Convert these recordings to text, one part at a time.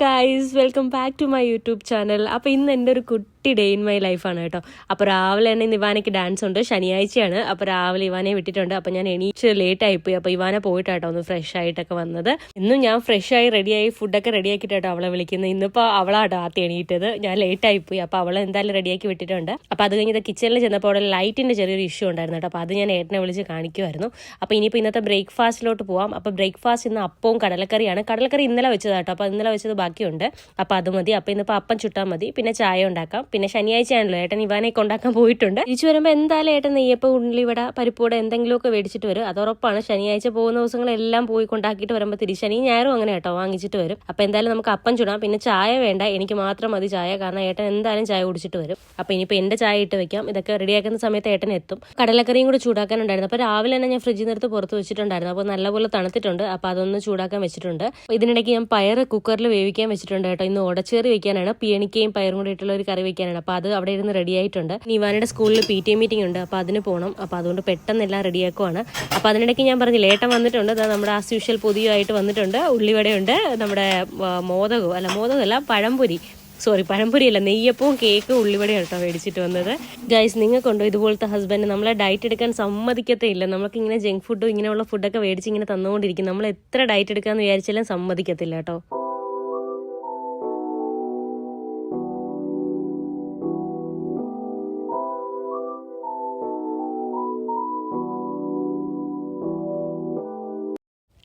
Guys, welcome back to my YouTube channel. അപ്പോൾ ഇന്ന് എൻ്റെ ഒരു കുട്ടി ഡേ ഇൻ മൈ ലൈഫാണ് കേട്ടോ. അപ്പോൾ രാവിലെ തന്നെ ഇവാനയ്ക്ക് ഡാൻസ് ഉണ്ട്, ശനിയാഴ്ചയാണ്. അപ്പോൾ രാവിലെ ഇവാനെ വിട്ടിട്ടുണ്ട്. അപ്പോൾ ഞാൻ എണീച്ച് ലേറ്റ് ആയിപ്പോയി. അപ്പോൾ ഇവാനെ പോയിട്ടാട്ടോ ഒന്ന് ഫ്രഷ് ആയിട്ടൊക്കെ വന്നത്. ഇന്നും ഞാൻ ഫ്രഷായി റെഡിയായി ഫുഡൊക്കെ റെഡിയാക്കിയിട്ടോ അവളെ വിളിക്കുന്നത്. ഇന്നിപ്പോൾ അവളാട്ടോ ആദ്യം എണീറ്റത്, ഞാൻ ലേറ്റ് ആയിപ്പോയി. അപ്പോൾ അവളെ എന്തായാലും റെഡിയാക്കി വിട്ടിട്ടുണ്ട്. അപ്പോൾ അത് കഴിഞ്ഞത് കിച്ചണിൽ ചെന്നപ്പോൾ അവിടെ ലൈറ്റിൻ്റെ ചെറിയൊരു ഇഷ്യൂ ഉണ്ടായിരുന്നു കേട്ടോ. അപ്പോൾ അത് ഞാൻ ഏട്ടനെ വിളിച്ച് കാണിക്കുമായിരുന്നു. അപ്പോൾ ഇനിയിപ്പോൾ ഇന്നത്തെ ബ്രേക്ക്ഫാസ്റ്റിലോട്ട് പോവാം. അപ്പോൾ ബ്രേക്ക്ഫാസ്റ്റ് ഇന്ന് അപ്പവും കടലക്കറിയാണ്. കടലക്കറി ഇന്നലെ വെച്ചതാട്ടോ. അപ്പോൾ ഇന്നലെ വെച്ചത് ബാക്കിയുണ്ട്. അപ്പോൾ അത് മതി. അപ്പോൾ ഇന്നിപ്പോൾ അപ്പം ചുട്ടാൽ മതി, പിന്നെ ചായ ഉണ്ടാക്കാം. പിന്നെ ശനിയാഴ്ചയാണല്ലോ, ഏട്ടൻ ഇവാനൊക്കെ ഉണ്ടാക്കാൻ പോയിട്ടുണ്ട്. തിരിച്ചു വരുമ്പോൾ എന്തായാലും ഏട്ടൻ നെയ്യപ്പം, ഉള്ളിവട, പരിപ്പൂട എന്തെങ്കിലുമൊക്കെ മേടിച്ചിട്ട് വരും. അത് ഉറപ്പാണ്. ശനിയാഴ്ച പോകുന്ന ദിവസങ്ങളെല്ലാം പോയി കൊണ്ടാക്കിയിട്ട് വരുമ്പോൾ ശനി ഞായറും അങ്ങനെ കേട്ടോ വാങ്ങിച്ചിട്ട് വരും. അപ്പോൾ എന്തായാലും നമുക്ക് അപ്പം ചുടാം. പിന്നെ ചായ വേണ്ട, എനിക്ക് മാത്രം മതി ചായ, കാരണം ഏട്ടൻ എന്തായാലും ചായ കുടിച്ചിട്ട് വരും. അപ്പോൾ ഇനിയിപ്പോൾ എൻ്റെ ചായ ഇട്ട് വെക്കാം. ഇതൊക്കെ റെഡിയാക്കുന്ന സമയത്ത് ഏട്ടൻ എത്തും. കടലക്കറിയും കൂടി ചൂടാക്കാനുണ്ടായിരുന്നു. അപ്പോൾ രാവിലെ തന്നെ ഞാൻ ഫ്രിഡ്ജിൽ നിന്ന് പുറത്ത് വെച്ചിട്ടുണ്ടായിരുന്നു. അപ്പോൾ നല്ലപോലെ തണുത്തിട്ടുണ്ട്. അപ്പോൾ അതൊന്ന് ചൂടാക്കാൻ വെച്ചിട്ടുണ്ട്. ഇതിനിടയ്ക്ക് ഞാൻ പയർ കുക്കറിൽ വേവിക്കാൻ വെച്ചിട്ടുണ്ട് കേട്ടോ. ഇന്ന് ഉടച്ചേറി വെക്കാനാണ്, പിയണിക്കയും പയറും കൂടി ഇട്ടുള്ള ഒരു കറി വെക്കാനാണ്. അപ്പോൾ അത് അവിടെ ഇരുന്ന് റെഡി ആയിട്ടുണ്ട്. ഇവാനയുടെ സ്കൂളിൽ PTA മീറ്റിംഗ് ഉണ്ട്, അപ്പോൾ അതിന് പോകണം. അപ്പോൾ അതുകൊണ്ട് പെട്ടെന്ന് എല്ലാം റെഡിയാക്കുവാണ്. അപ്പോൾ അതിനിടയ്ക്ക് ഞാൻ പറഞ്ഞില്ല, ഏട്ടൻ വന്നിട്ടുണ്ട്. നമ്മുടെ ആസ് യൂഷ്വൽ പുതിയതായിട്ട് വന്നിട്ടുണ്ട്. ഉള്ളിവടയുണ്ട്, നമ്മുടെ മോദകമല്ല പഴംപൊരിയല്ല, നെയ്യപ്പവും കേക്കും ഉള്ളിവടയും കേട്ടോ മേടിച്ചിട്ട് വന്നത്. ഗൈസ്, നിങ്ങൾക്കുണ്ടോ ഇതുപോലത്തെ ഹസ്ബൻഡ്? നമ്മളെ ഡയറ്റ് എടുക്കാൻ സമ്മതിക്കത്തില്ല. നമുക്കിങ്ങനെ ജങ്ക് ഫുഡും ഇങ്ങനെയുള്ള ഫുഡൊക്കെ മേടിച്ച് ഇങ്ങനെ തന്നുകൊണ്ടിരിക്കും. നമ്മൾ എത്ര ഡയറ്റ് എടുക്കാമെന്ന് വിചാരിച്ചാലും സമ്മതിക്കത്തില്ല കേട്ടോ.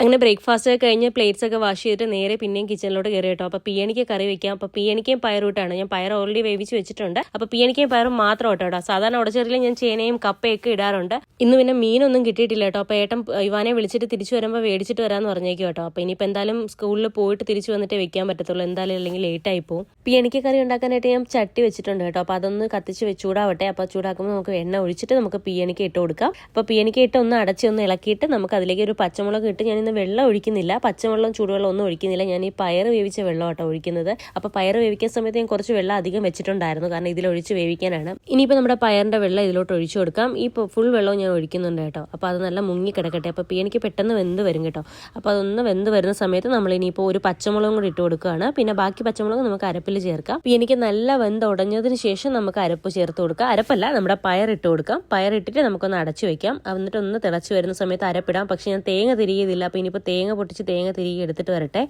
അങ്ങനെ ബ്രേക്ക്ഫാസ്റ്റ് ഒക്കെ കഴിഞ്ഞ് പ്ലേറ്റ്സ് ഒക്കെ വാഷ് ചെയ്തിട്ട് നേരെ പിന്നെയും കിച്ചണിലോട്ട് കയറി കേട്ടോ. അപ്പോൾ പിയണിക്ക് കറി വെക്കാം. അപ്പോൾ പിയണിക്കയും പയറൂട്ടാണ്. ഞാൻ പയർ ഓൾറെഡി വേവിച്ച് വെച്ചിട്ടുണ്ട്. അപ്പോൾ പിയണിക്കയും പയറും മാത്രം കേട്ടോ. സാധാരണ ഉടച്ചെറിയിൽ ഞാൻ ചേനയും കപ്പയൊക്കെ ഇടാറുണ്ട്. ഇന്ന് പിന്നെ മീനൊന്നും കിട്ടിയിട്ടില്ല കേട്ടോ. അപ്പോൾ ഏട്ടൻ ഇവാനെ വിളിച്ചിട്ട് തിരിച്ചു വരുമ്പോൾ മേടിച്ചിട്ട് വരാമെന്ന് പറഞ്ഞേക്കും കേട്ടോ. അപ്പോൾ ഇനിയിപ്പോൾ എന്തായാലും സ്കൂളിൽ പോയിട്ട് തിരിച്ചു വന്നിട്ടേ വെക്കാൻ പറ്റത്തുള്ളൂ. എന്തായാലും അല്ലെങ്കിൽ ലേറ്റ് ആയി പോകും. പിയണിക്ക് കറി ഉണ്ടാക്കാനായിട്ട് ഞാൻ ചട്ടി വെച്ചിട്ടുണ്ട് കേട്ടോ. അപ്പോൾ അതൊന്ന് കത്തിച്ച് ചൂടാവട്ടെ. അപ്പോൾ ചൂടാക്കുമ്പോൾ നമുക്ക് എണ്ണ ഒഴിച്ചിട്ട് നമുക്ക് പിയണിക്ക് ഇട്ട് കൊടുക്കാം. അപ്പോൾ പിയണിക്ക് ഇട്ട് ഒന്ന് അടച്ച് ഒന്ന് ഇളക്കിയിട്ട് നമുക്ക് അതിലേക്ക് ഒരു പച്ചമുളക് ഇട്ട്, ഞാൻ വെള്ളം ഒഴിക്കുന്നില്ല, പച്ചവെള്ളം ചൂടുവെള്ളം ഒന്നും ഒഴിക്കുന്നില്ല. ഞാൻ ഈ പയർ വേവിച്ച വെള്ളം ആട്ടോ ഒഴിക്കുന്നത്. അപ്പോൾ പയർ വേവിക്കുന്ന സമയത്ത് ഞാൻ കുറച്ച് വെള്ളം അധികം വെച്ചിട്ടുണ്ടായിരുന്നു, കാരണം ഇതിലൊഴിച്ച് വേവിക്കാനാണ്. ഇനിയിപ്പോൾ നമ്മുടെ പയറിന്റെ വെള്ളം ഇതിലോട്ട് ഒഴിച്ചു കൊടുക്കാം. ഈ ഫുൾ വെള്ളം ഞാൻ ഒഴിക്കുന്നുണ്ട് കേട്ടോ. അപ്പോൾ അത് നല്ല മുങ്ങി കിടക്കട്ടെ. അപ്പോൾ എനിക്ക് പെട്ടെന്ന് വെന്ത് വരും കേട്ടോ. അപ്പോൾ അതൊന്ന് വെന്ത് വരുന്ന സമയത്ത് നമ്മൾ ഇനിയിപ്പോൾ ഒരു പച്ചമുളകും കൂടി ഇട്ട് കൊടുക്കുകയാണ്. പിന്നെ ബാക്കി പച്ചമുളക് നമുക്ക് അരപ്പിൽ ചേർക്കാം. എനിക്ക് നല്ല വെന്ത് ഉടഞ്ഞതിന് ശേഷം നമുക്ക് അരപ്പ് ചേർത്ത് കൊടുക്കാം. അരപ്പല്ല, നമ്മുടെ പയർ ഇട്ട് കൊടുക്കാം. പയർ ഇട്ടിട്ട് നമുക്കൊന്ന് അടച്ചു വെക്കാം. എന്നിട്ട് ഒന്ന് തിളച്ച് വരുന്ന സമയത്ത് അരപ്പിടാം. പക്ഷെ ഞാൻ തേങ്ങ തിരികെയില്ല. അപ്പോൾ ഇനിയിപ്പോൾ തേങ്ങ പൊട്ടിച്ച് തേങ്ങ തിരികെ എടുത്തിട്ട് വരട്ടെ.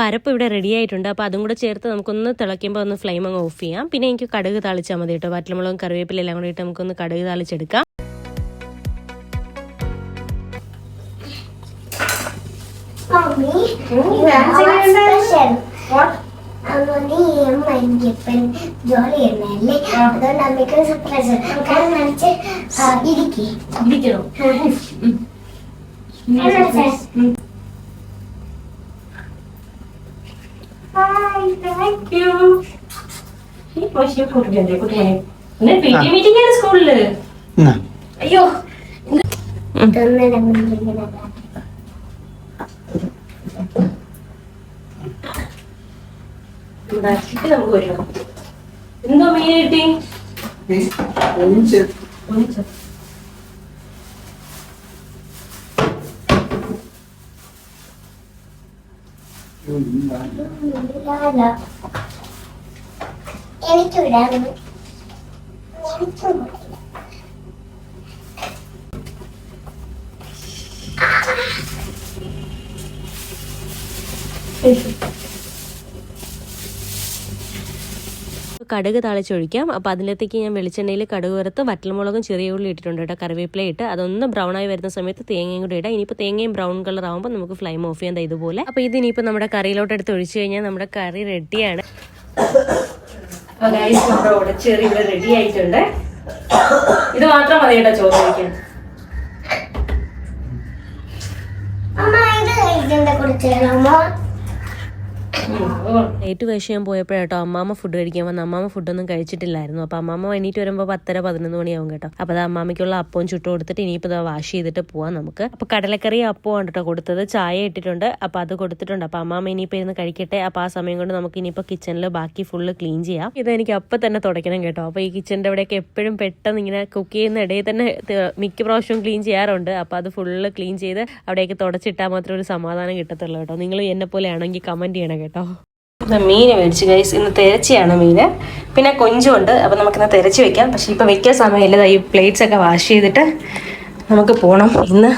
അരപ്പ് ഇവിടെ റെഡി ആയിട്ടുണ്ട്. അപ്പോൾ അതും കൂടെ ചേർത്ത് നമുക്കൊന്ന് തിളയ്ക്കുമ്പോൾ ഒന്ന് ഫ്ലെയിം അങ്ങ് ഓഫ് ചെയ്യാം. പിന്നെ എനിക്ക് കടുക് താളിച്ചാൽ മതി കേട്ടോ. വറ്റൽമുളകും കറിവേപ്പില എല്ലാം കൂടി ഇട്ട് നമുക്കൊന്ന് കടുക് താളിച്ചെടുക്കാം. Thank you. PTA meeting ആണ് സ്കൂളില്. അയ്യോ, നമുക്ക് വരും. എന്തോ മീൻ കിട്ടി? കടുക് താളിച്ചൊഴിക്കാം. അപ്പോൾ അതിലേക്ക് ഞാൻ വെളിച്ചെണ്ണയിൽ കടുക് വറുത്ത് വറ്റൽമുളകും ചെറിയ ഉള്ളി ഇട്ടിട്ടുണ്ട് കേട്ടോ, കറിവേപ്പില ഇട്ട്. അതൊന്ന് ബ്രൗൺ ആയി വരുന്ന സമയത്ത് തേങ്ങയും കൂടി ഇടാം. ഇനിയിപ്പോൾ തേങ്ങയും ബ്രൗൺ കളർ ആകുമ്പോൾ നമുക്ക് ഫ്ലെയിം ഓഫ് ചെയ്യാൻ ഇതുപോലെ. അപ്പോൾ ഇതിനിപ്പോൾ നമ്മുടെ കറിയിലോട്ട് എടുത്ത് ഒഴിച്ചു കഴിഞ്ഞാൽ നമ്മുടെ കറി റെഡിയാണ്. നമ്മുടെ ഉടച്ചേറി ഇവിടെ റെഡി ആയിട്ടുണ്ട്. ഇത് മാത്രം മതി കേട്ടോ ചോറ് കഴിക്കാൻ. അമ്മ ഇത് കഴിക്കണ്ട കുറിച്ച് ഏറ്റവും കഴിച്ച് ഞാൻ പോയപ്പോഴേട്ടോ അമ്മാമ്മ ഫുഡ് കഴിക്കാൻ വന്ന. അമ്മാമ്മ ഫുഡൊന്നും കഴിച്ചിട്ടില്ലായിരുന്നു. അപ്പോൾ അമ്മാമ്മ എണീറ്റ് വരുമ്പോൾ 10:30-11 മണിയാവും കേട്ടോ. അപ്പോൾ അത് അമ്മാമ്മയ്ക്കുള്ള അപ്പവും ചുട്ടു കൊടുത്തിട്ട് ഇനിയിപ്പോൾ ഇത് വാഷ് ചെയ്തിട്ട് പോവാം നമുക്ക്. അപ്പോൾ കടലക്കറി അപ്പമാണ് കേട്ടോ കൊടുത്തത്. ചായ ഇട്ടിട്ടുണ്ട്. അപ്പോൾ അത് കൊടുത്തിട്ടുണ്ട്. അപ്പോൾ അമ്മാമ്മ ഇനിയിപ്പോൾ ഇരുന്ന് കഴിക്കട്ടെ. അപ്പോൾ ആ സമയം കൊണ്ട് നമുക്ക് ഇനിയിപ്പോൾ കിച്ചണിൽ ബാക്കി ഫുള്ള് ക്ലീൻ ചെയ്യാം. ഇത് എനിക്ക് അപ്പം തന്നെ തുടയ്ക്കണം കേട്ടോ. അപ്പോൾ ഈ കിച്ചണിൻ്റെ അവിടെയൊക്കെ എപ്പോഴും പെട്ടെന്ന് ഇങ്ങനെ കുക്ക് ചെയ്യുന്ന ഇടയിൽ തന്നെ മിക്ക പ്രാവശ്യവും ക്ലീൻ ചെയ്യാറുണ്ട്. അപ്പോൾ അത് ഫുള്ള് ക്ലീൻ ചെയ്ത് അവിടേക്ക് തുടച്ചിട്ടാൽ മാത്രമേ ഒരു സമാധാനം കിട്ടത്തുള്ളൂ കേട്ടോ. നിങ്ങൾ എന്നെ പോലെ ആണെങ്കിൽ കമൻറ്റ് ചെയ്യണം കേട്ടോ. മീൻ മേടിച്ചു ഗൈസ്. ഇന്ന് തിരച്ചിയാണ് മീന്. പിന്നെ കൊഞ്ചുണ്ട്. അപ്പം നമുക്കിന്ന് തിരച്ച് വെക്കാം. പക്ഷെ ഇപ്പം വെക്കാൻ സമയമില്ല. ഈ പ്ലേറ്റ്സ് ഒക്കെ വാഷ് ചെയ്തിട്ട് നമുക്ക് പോകണം ഇന്ന്.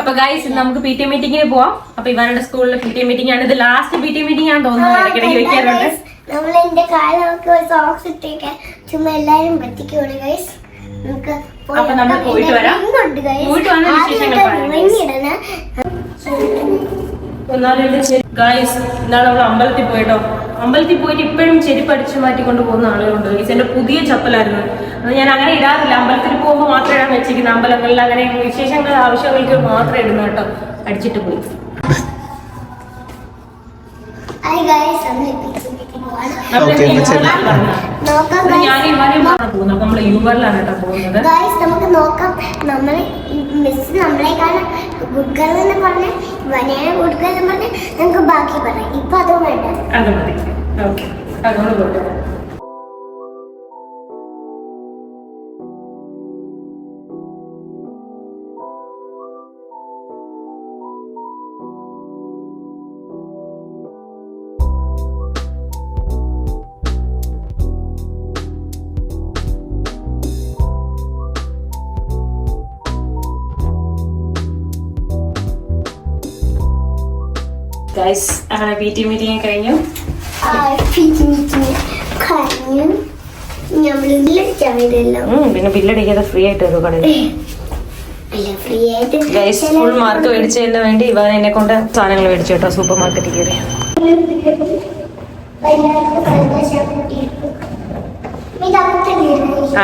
അപ്പൊ ഗൈസ് നമുക്ക് പി ടി മീറ്റിംഗിന് പോവാം. അപ്പൊ ഇവരുടെ സ്കൂളിലെ പി ടി മീറ്റിംഗ് ആണ്. ഇത് ലാസ്റ്റ് പി ടി മീറ്റിംഗ് ആണെന്ന് തോന്നുന്നു. ഇടയ്ക്കിടയ്ക്ക് വെക്കാറുണ്ട്. നമ്മൾ എന്റെ കാലമൊക്കെ സോക്സ് ഇട്ടേക്കാൻ ചുമ്മാ എല്ലാരും പറ്റിക്കോളൂ ഗൈസ്. നമുക്ക് അപ്പൊ നമ്മൾ പോയിട്ട് വരാം. പോയിട്ട് വന്ന വിശേഷങ്ങൾ ഗൈസ്. ഇന്നാണ് നമ്മൾ അമ്പലത്തിൽ പോയിട്ടോ. അമ്പലത്തിൽ പോയിട്ട് ഇപ്പോഴും ചെരുപ്പ് അടിച്ചു മാറ്റിക്കൊണ്ട് പോകുന്ന ആളുകളുണ്ട് ഗൈസ്. എന്റെ പുതിയ ചപ്പലായിരുന്നു. അത് ഞാൻ അങ്ങനെ ഇടാറില്ല. അമ്പലത്തിൽ പോകുമ്പോൾ മാത്രം ഇടാൻ വെച്ചിരിക്കുന്നത്. അമ്പലങ്ങളിൽ അങ്ങനെ വിശേഷങ്ങൾ ആവശ്യങ്ങൾക്ക് മാത്രം ഇടുന്നു കേട്ടോ. അടിച്ചിട്ട് പോയി. നമ്മള് യൂബറിലാണ് കേട്ടോ പോകുന്നത്. നമുക്ക് നോക്കാം. നമ്മളെ മിസ് നമ്മളെക്കാളും ഗുഡ് ഗേൾ എന്ന് പറഞ്ഞ വനയാണ് ഗുഡ് ഗേൾ എന്ന് പറഞ്ഞ നമുക്ക് ബാക്കി പറയാം. ഇപ്പൊ അതും വേണ്ട. അത് മതി. ഓക്കെ, അതുകൊണ്ട് പോട്ടെ. ഗൈസ്, അങ്ങനെ പി ടി മീറ്റിംഗ് കഴിഞ്ഞു. പിന്നെ ബില്ലടിക്കാതെ ഫ്രീ ആയിട്ട് വരും കടയിൽ. ഗൈസ്, ഫുൾ മാർക്ക് മേടിച്ചതിന് വേണ്ടി ഇവൻ എന്നെ കൊണ്ട് സാധനങ്ങൾ മേടിച്ചു കേട്ടോ. സൂപ്പർ മാർക്കറ്റിൽ കയറി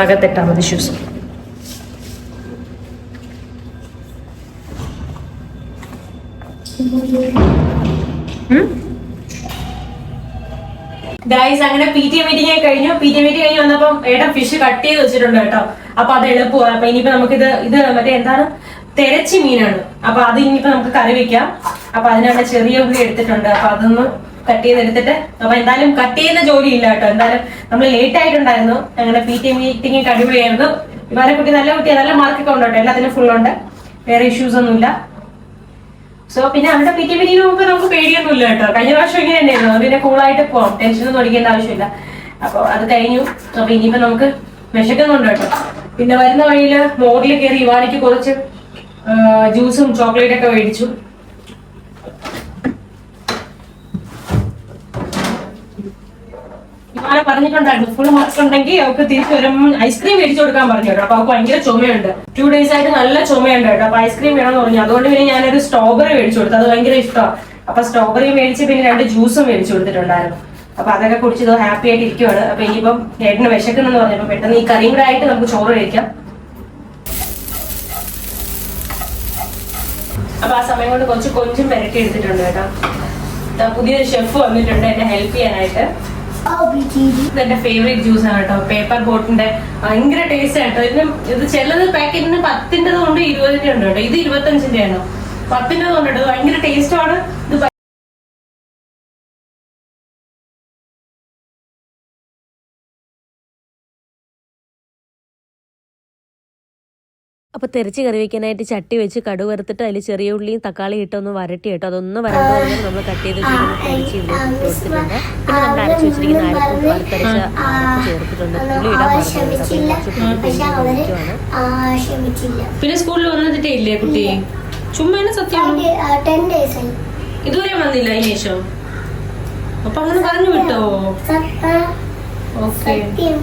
അകത്തിട്ടാ മതി ഷൂസ്. ഗൈസ്, അങ്ങനെ പി ടി മീറ്റിംഗ് കഴിഞ്ഞു. പി ടി മീറ്റിംഗ് കഴിഞ്ഞ് വന്നപ്പം ഏട്ടൻ ഫിഷ് കട്ട് ചെയ്ത് വെച്ചിട്ടുണ്ട് കേട്ടോ. അപ്പൊ അത് എളുപ്പമാണ്. അപ്പൊ ഇനിയിപ്പോ നമുക്കിത് മറ്റേ എന്താണ് തെരച്ചി മീനാണ്. അപ്പൊ അത് ഇനിയിപ്പോ നമുക്ക് കറി വെക്കാം. അപ്പൊ അതിനുള്ള ചെറിയ ഉള്ളി എടുത്തിട്ടുണ്ട്. അപ്പൊ അതൊന്ന് കട്ട് ചെയ്തെടുത്തിട്ട്, അപ്പൊ എന്തായാലും കട്ട് ചെയ്യുന്ന ജോലി ഇല്ല കേട്ടോ. എന്തായാലും നമ്മൾ ലേറ്റ് ആയിട്ടുണ്ടായിരുന്നു. അങ്ങനെ പി ടി മീറ്റിംഗ് അടിപൊളിയായിരുന്നു. ഇവരെ കുട്ടി നല്ല കുട്ടിയാണ്. നല്ല മാർക്കൊക്കെ ഉണ്ട് കേട്ടോ. എല്ലാത്തിനും ഫുൾ ഉണ്ട്. വേറെ ഇഷ്യൂസ് ഒന്നുമില്ല. സോ പിന്നെ അവിടെ പി ടി മീറ്റിംഗിന് മുമ്പ് നമുക്ക് പേടിയൊന്നും ഇല്ല കേട്ടോ. കഴിഞ്ഞ പ്രാവശ്യം ഇങ്ങനെ തന്നെയായിരുന്നു. പിന്നെ കൂളായിട്ട് പോവാം. ടെൻഷനൊന്നും അടിക്കേണ്ട ആവശ്യമില്ല. അപ്പൊ അത് കഴിഞ്ഞു. അപ്പൊ ഇനിയിപ്പോ നമുക്ക് വിശക്കുന്നുണ്ട് കേട്ടോ. പിന്നെ വരുന്ന വഴിയില് മോറിൽ കയറി ഇവാനിക്ക് കുറച്ച് ജ്യൂസും ചോക്ലേറ്റ് ഒക്കെ മേടിച്ചു. ഇവാനെ പറഞ്ഞിട്ടുണ്ടായിരുന്നു ഫുൾ മാർക്ക് ഉണ്ടെങ്കിൽ അവർക്ക് തിരിച്ചു വരുമ്പോൾ ഐസ്ക്രീം മേടിച്ചു കൊടുക്കാൻ പറഞ്ഞു കേട്ടോ. അപ്പൊ അവർക്ക് ഭയങ്കര ചുമയുണ്ട്. 2 days ആയിട്ട് നല്ല ചുമയുണ്ട് കേട്ടോ. അപ്പൊ ഐസ്ക്രീം വേണമെന്ന് പറഞ്ഞു. അതുകൊണ്ട് പിന്നെ ഞാനൊരു സ്ട്രോബെറി മേടിച്ചു കൊടുത്തു. അത് ഭയങ്കര ഇഷ്ടമാണ്. അപ്പൊ സ്ട്രോബെറി മേടിച്ച് പിന്നെ 2 ജ്യൂസും മേടിച്ചു കൊടുത്തിട്ടുണ്ടായിരുന്നു. അപ്പൊ അതൊക്കെ കുടിച്ചത് ഹാപ്പി ആയിട്ട് ഇരിക്കുവാണ്. അപ്പൊ ഇനിയിപ്പം ഏട്ടന് വിശക്കുന്നെന്ന് പറഞ്ഞപ്പോ പെട്ടെന്ന് ഈ കറിയും കൂടെ ആയിട്ട് നമുക്ക് ചോറ് കഴിക്കാം. അപ്പൊ ആ സമയം കൊണ്ട് കുറച്ച് കൊഞ്ചും പെരട്ടി എടുത്തിട്ടുണ്ട് കേട്ടോ. പുതിയൊരു ഷെഫ് വന്നിട്ടുണ്ട് എന്നെ ഹെൽപ്പ് ചെയ്യാനായിട്ട്. എന്റെ ഫേവറേറ്റ് ജ്യൂസ് ആണ് കേട്ടോ. പേപ്പർ ബോട്ടിന്റെ ഭയങ്കര ടേസ്റ്റ് ആട്ടോ. ഇത് ചിലത് പാക്കറ്റിന് 10-ന്റെ ഉണ്ട്, 20-ന്റെ ഉണ്ട് കേട്ടോ. ഇത് 25-ന്റെ ആണോ, 10-ന്റെ ഉണ്ട് കേട്ടോ. ഭയങ്കര ടേസ്റ്റ് ആണ് ഇത്. അപ്പോൾ തെരച്ച് കറി വയ്ക്കാനായിട്ട് ചട്ടി വെച്ച് കടുക് വറുത്തിട്ട് അതിൽ ചെറിയ ഉള്ളിയും തക്കാളി ഇട്ടൊന്ന് വരട്ടി കേട്ടോ. അതൊന്ന് വരണ്ടു കഴിഞ്ഞാൽ നമ്മൾ കട്ട് ചെയ്ത് തെരച്ച് ഇതിലേക്ക് കൊടുത്തിട്ടുണ്ട്. പിന്നെ നമ്മൾ അരച്ച് വെച്ചിരിക്കുന്ന അരപ്പ് വറുത്തരച്ച ചേർത്തിട്ടുണ്ട്. പുളി ഇടാൻ മറന്നു. പിന്നെ സ്കൂളിൽ വന്നിട്ടേ ഇല്ലേ കുട്ടി? ചുമ്മാ സത്യം ഇതുവരെ വന്നില്ല അതിന് ശേഷം. അപ്പൊ അങ്ങനെ പറഞ്ഞു വിട്ടോ? ഓക്കെ. സത്യം.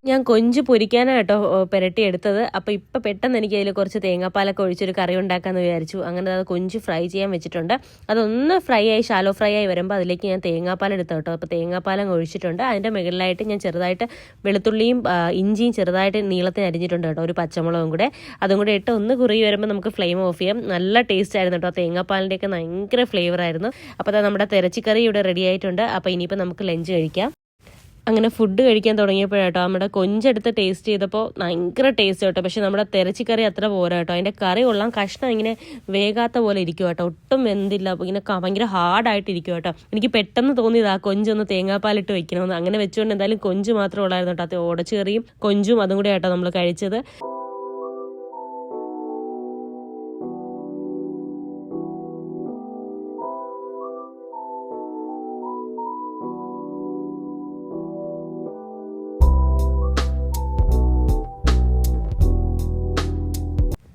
ഞാൻ കൊഞ്ച് പൊരിക്കാനായിട്ടോ പുരട്ടി എടുത്തത്. അപ്പോൾ ഇപ്പം പെട്ടെന്ന് എനിക്ക് അതിൽ കുറച്ച് തേങ്ങാപ്പാലൊക്കെ ഒഴിച്ചൊരു കറി ഉണ്ടാക്കാമെന്ന് വിചാരിച്ചു. അങ്ങനെ അത് കൊഞ്ച് ഫ്രൈ ചെയ്യാൻ വെച്ചിട്ടുണ്ട്. അതൊന്ന് ഫ്രൈ ആയി ഷാലോ ഫ്രൈ ആയി വരുമ്പോൾ അതിലേക്ക് ഞാൻ തേങ്ങാപ്പാൽ എടുത്തു കേട്ടോ. അപ്പോൾ തേങ്ങാപ്പാലം ഒഴിച്ചിട്ടുണ്ട്. അതിൻ്റെ മുകളിലായിട്ട് ഞാൻ ചെറുതായിട്ട് വെളുത്തുള്ളിയും ഇഞ്ചിയും ചെറുതായിട്ട് നീളത്തിന് അരിഞ്ഞിട്ടുണ്ട് കേട്ടോ. ഒരു പച്ചമുളകും കൂടെ അതും കൂടെ ഇട്ട് ഒന്ന് കുറുകി വരുമ്പോൾ നമുക്ക് ഫ്ലെയിം ഓഫ് ചെയ്യാം. നല്ല ടേസ്റ്റ് ആയിരുന്നു കേട്ടോ. തേങ്ങാപ്പാലിൻ്റെയൊക്കെ ഭയങ്കര ഫ്ലേവർ ആയിരുന്നു. അപ്പോൾ അത് നമ്മുടെ ഇറച്ചിക്കറി ഇവിടെ റെഡി ആയിട്ടുണ്ട്. അപ്പോൾ ഇനിയിപ്പോൾ നമുക്ക് ലഞ്ച് കഴിക്കാം. അങ്ങനെ ഫുഡ് കഴിക്കാൻ തുടങ്ങിയപ്പോഴാട്ടോ നമ്മുടെ കൊഞ്ചെടുത്ത് ടേസ്റ്റ് ചെയ്തപ്പോൾ ഭയങ്കര ടേസ്റ്റ് കേട്ടോ. പക്ഷെ നമ്മുടെ ഇറച്ചിക്കറി അത്ര പോരാ കേട്ടോ. അതിൻ്റെ കറി കൊള്ളാം, കഷ്ണം ഇങ്ങനെ വേകാത്ത പോലെ ഇരിക്കും കേട്ടോ. ഒട്ടും വെന്തില്ല, ഇങ്ങനെ ഭയങ്കര ഹാർഡായിട്ട് ഇരിക്കും കേട്ടോ. എനിക്ക് പെട്ടെന്ന് തോന്നിയതാ കൊഞ്ചൊന്ന് തേങ്ങാപ്പാലിട്ട് വെക്കണമെന്ന്. അങ്ങനെ വെച്ചുകൊണ്ട് എന്തായാലും കൊഞ്ച് മാത്രമേ ഉള്ളായിരുന്നു കേട്ടോ. അത് ഉടച്ചുകറിയും കൊഞ്ചും അതും കൂടെ ആട്ടോ നമ്മൾ കഴിച്ചത്.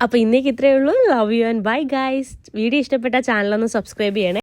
അപ്പോൾ ഇന്നേക്ക് ഇത്രയേ ഉള്ളൂ. Love you and bye guys. Video ഇഷ്ടപ്പെട്ട ചാനലൊന്ന് സബ്സ്ക്രൈബ് ചെയ്യണേ.